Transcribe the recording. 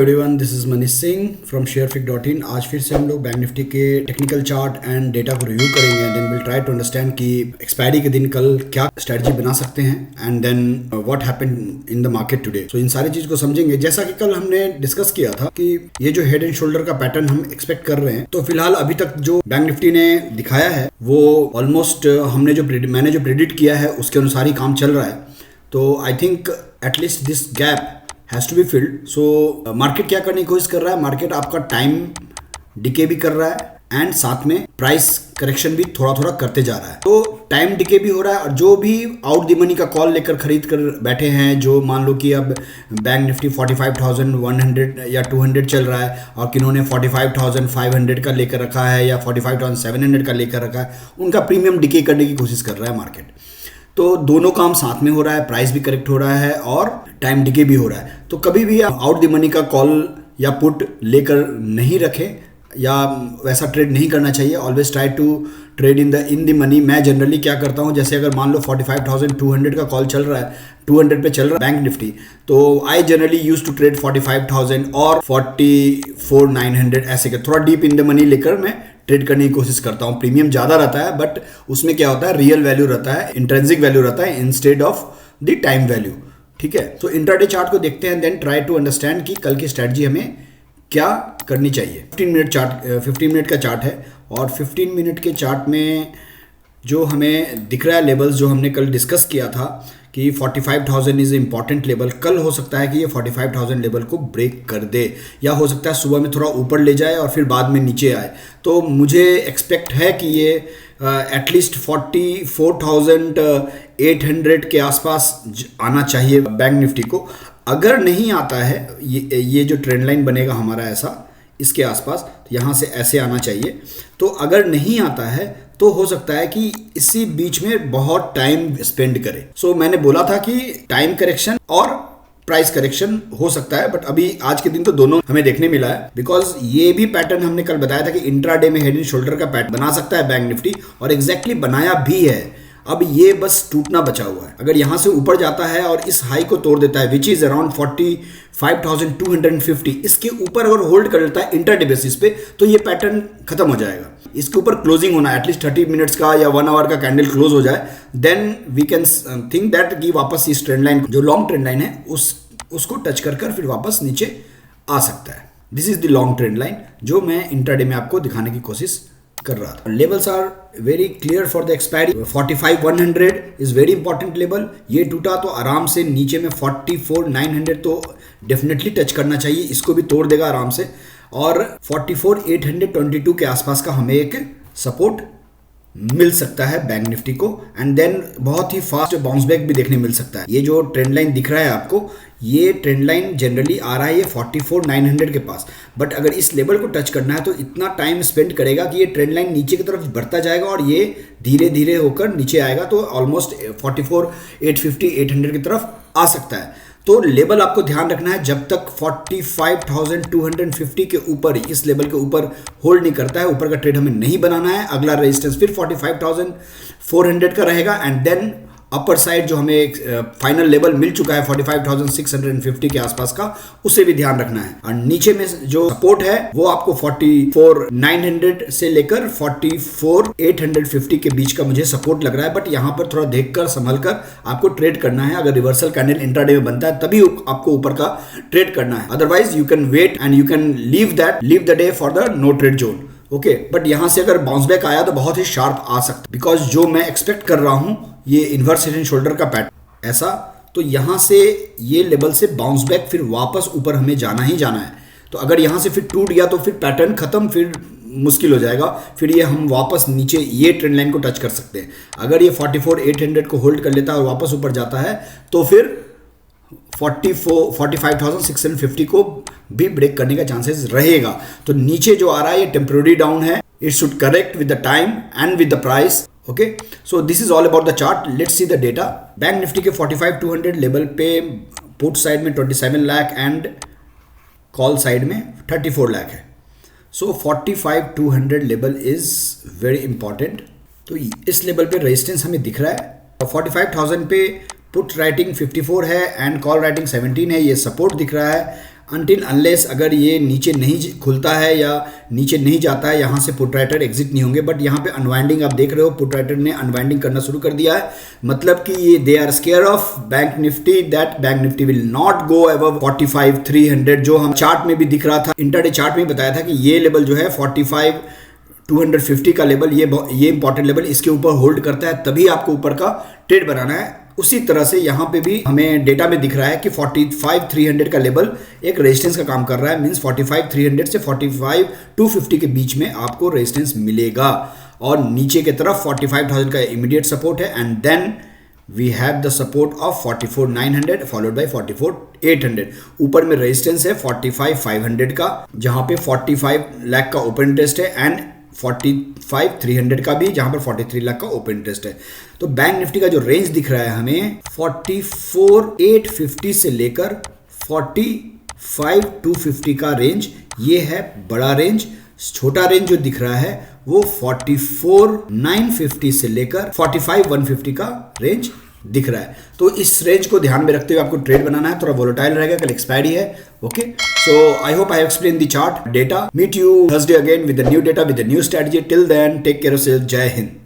Everyone, this is Manish Singh from sharefic.in। आज फिर से हम लोग बैंक निफ्टी के टेक्निकल चार्ट एंड डेटा को रिव्यू करेंगे and then will try to understand कि एक्सपायरी के दिन कल क्या स्ट्रेटजी बना सकते हैं and then what happened in the market today. So इन सारी चीज को समझेंगे। जैसा कि कल हमने डिस्कस किया था कि ये जो हेड एंड शोल्डर का पैटर्न हम एक्सपेक्ट कर रहे हैं, तो फिलहाल अभी तक जो बैंक निफ्टी ने दिखाया है वो ऑलमोस्ट मैंने जो प्रेडिक्ट किया है उसके अनुसार ही काम चल रहा है। तो I think at least this gap has to be filled. So market क्या करने की कोशिश कर रहा है, मार्केट आपका टाइम डिके भी कर रहा है एंड साथ में प्राइस करेक्शन भी थोड़ा थोड़ा करते जा रहा है। तो टाइम डिके भी हो रहा है और जो भी आउट द मनी का कॉल लेकर खरीद कर बैठे हैं, जो मान लो कि अब बैंक निफ्टी 45,100 या 200 चल रहा है और किन्होंने 45,500 का लेकर रखा है या 45,700 का लेकर रखा है, उनका प्रीमियम डिके करने की कोशिश कर रहा है मार्केट। तो दोनों काम साथ में हो रहा है, प्राइस भी करेक्ट हो रहा है और टाइम डिके भी हो रहा है। तो कभी भी आप आउट द मनी का कॉल या पुट लेकर नहीं रखें या वैसा ट्रेड नहीं करना चाहिए। Always try to trade in the money. मैं जनरली क्या करता हूं, जैसे अगर मान लो 45,200 का कॉल चल रहा है, 200 पे चल रहा है बैंक निफ्टी, तो I generally use to trade 45,000 और 44,900 ऐसे के थोड़ा डीप इन द मनी लेकर मैं ट्रेड करने की कोशिश करता हूँ। प्रीमियम ज़्यादा रहता है बट उसमें क्या होता है, रियल वैल्यू रहता है, इंट्रिंसिक वैल्यू रहता है instead of the time value. ठीक है, तो इंट्राडे चार्ट को देखते हैं, देन ट्राई टू अंडरस्टैंड कि कल की स्ट्रैटेजी हमें क्या करनी चाहिए। 15 मिनट का चार्ट है और 15 मिनट के चार्ट में जो हमें दिख रहा है लेवल्स, जो हमने कल डिस्कस किया था कि 45,000 इज़ इम्पॉर्टेंट लेवल। कल हो सकता है कि ये 45,000 लेवल को ब्रेक कर दे या हो सकता है सुबह में थोड़ा ऊपर ले जाए और फिर बाद में नीचे आए। तो मुझे एक्सपेक्ट है कि ये एटलीस्ट 44,800 के आसपास आना चाहिए बैंक निफ्टी को। अगर नहीं आता है ये जो ट्रेंड लाइन बनेगा हमारा ऐसा इसके आसपास, तो यहाँ से ऐसे आना चाहिए। तो अगर नहीं आता है तो हो सकता है कि इसी बीच में बहुत टाइम स्पेंड करे। सो मैंने बोला था कि टाइम करेक्शन और प्राइस करेक्शन हो सकता है, बट अभी आज के दिन तो दोनों हमें देखने मिला है। बिकॉज ये भी पैटर्न हमने कल बताया था कि इंट्राडे में हेड एंड शोल्डर का पैटर्न बना सकता है बैंक निफ्टी, और एग्जैक्टली बनाया भी है। अब ये बस टूटना बचा हुआ है। अगर यहाँ से ऊपर जाता है और इस हाई को तोड़ देता है विच इज अराउंड 45,250, इसके ऊपर अगर होल्ड कर लेता है इंटरडे बेसिस पे, तो ये पैटर्न खत्म हो जाएगा। इसके ऊपर क्लोजिंग होना है, एटलीस्ट 30 मिनट्स का या 1 आवर का कैंडल क्लोज हो जाए, then we can think that कि वापस इस ट्रेंड लाइन जो लॉन्ग ट्रेंड लाइन है उसको टच कर फिर वापस नीचे आ सकता है। This is the long trend line जो मैं इंटरडे में आपको दिखाने की कोशिश कर रहा था। Levels are very clear for the expiry. 45,100 is very important level. ये टूटा तो आराम से नीचे में 44,900 तो डेफिनेटली टच करना चाहिए, इसको भी तोड़ देगा आराम से। और 44,822 के आसपास का हमें एक सपोर्ट मिल सकता है बैंक निफ्टी को, एंड देन बहुत ही फास्ट बाउंस बैक भी देखने मिल सकता है। ये जो ट्रेंड लाइन दिख रहा है आपको, ये ट्रेंड लाइन जनरली आ रहा है ये 44,900 के पास, बट अगर इस लेवल को टच करना है तो इतना टाइम स्पेंड करेगा कि ये ट्रेंड लाइन नीचे की तरफ बढ़ता जाएगा और ये धीरे धीरे होकर नीचे आएगा, तो ऑलमोस्ट 44,850 800 की तरफ आ सकता है। तो लेवल आपको ध्यान रखना है, जब तक 45,250 के ऊपर, इस लेवल के ऊपर होल्ड नहीं करता है, ऊपर का ट्रेड हमें नहीं बनाना है। अगला रेजिस्टेंस फिर 45,400 का रहेगा एंड देन अपर साइड जो हमें एक फाइनल लेवल मिल चुका है 45,650 के आसपास का, उसे भी ध्यान रखना है। और नीचे में जो सपोर्ट है वो आपको 44,900 से लेकर 44,850 के बीच का मुझे सपोर्ट लग रहा है, बट यहाँ पर थोड़ा देखकर संभल कर आपको ट्रेड करना है। अगर रिवर्सल कैंडल इंट्राडे में बनता है तभी आपको ऊपर का ट्रेड करना है, otherwise you can wait and you can leave the day for the no trade zone. Okay, but यहाँ से अगर बाउंस बैक आया तो बहुत ही शार्प आ सकता है, बिकॉज जो मैं एक्सपेक्ट कर रहा हूँ ये इन्वर्स हेड एंड शोल्डर का पैटर्न ऐसा, तो यहाँ से ये लेवल से बाउंस बैक फिर वापस ऊपर हमें जाना ही जाना है। तो अगर यहाँ से फिर टूट गया तो फिर पैटर्न खत्म, फिर मुश्किल हो जाएगा, फिर ये हम वापस नीचे ये ट्रेंड लाइन को टच कर सकते हैं। अगर ये 44,800 को होल्ड कर लेता है और वापस ऊपर जाता है तो फिर 45,650 को भी ब्रेक करने का चांसेस रहेगा। तो नीचे जो आ रहा है ये टेम्पररी डाउन है, it should correct with the time and with the price. Okay, so this is all about the chart. Let's see the data. Bank Nifty के 45,200 लेवल पे पुट साइड में 27 लाख एंड कॉल साइड में 34 लाख है। सो 45,200 level is very important. तो इस level पे resistance हमें दिख रहा है। 45,000 पे पुट राइटिंग 54 है एंड कॉल राइटिंग 17 है, ये सपोर्ट दिख रहा है। अनटिल अनलेस अगर ये नीचे नहीं खुलता है या नीचे नहीं जाता है, यहाँ से पुट राइटर एग्जिट नहीं होंगे। बट यहाँ पे अनवाइंडिंग आप देख रहे हो, पुट राइटर ने अनवाइंडिंग करना शुरू कर दिया है, मतलब कि ये they are scare of bank Nifty that bank Nifty will not go above 45,300, जो हम चार्ट में भी दिख रहा था, इंटरडे चार्ट में बताया था कि ये लेवल जो है 45,250 का लेवल, ये इंपॉर्टेंट लेवल, इसके ऊपर होल्ड करता है तभी आपको ऊपर का ट्रेड बनाना है। उसी तरह से यहाँ पे भी हमें डेटा में दिख रहा है कि 45,300 का लेवल एक रेजिस्टेंस का काम कर रहा है, मींस 45,300 से 45,250 के बीच में आपको रेजिस्टेंस मिलेगा, और नीचे की तरफ 45,000 का इमीडिएट सपोर्ट है, and then we have the support of 44,900 followed by 44,800। ऊपर में रेजिस्टेंस है 45,500 का, जहां पे 45 लाख का ओपन इंटरेस्ट है, एंड 45,300 का भी, जहां पर 43 लाख का ओपन इंटरेस्ट है। तो बैंक निफ्टी का जो रेंज दिख रहा है हमें 44,850 से लेकर 45,250 का रेंज, ये है बड़ा रेंज। छोटा रेंज जो दिख रहा है वो 44,950 से लेकर 45,150 का रेंज दिख रहा है। तो इस रेंज को ध्यान में रखते हुए आपको ट्रेड बनाना है, थोड़ा वोलेटाइल रहेगा, कल एक्सपायरी है। Okay, so I hope I have explain the chart data. Meet you Thursday again with the new data, with the new strategy. Till then take care of self. Jai Hind.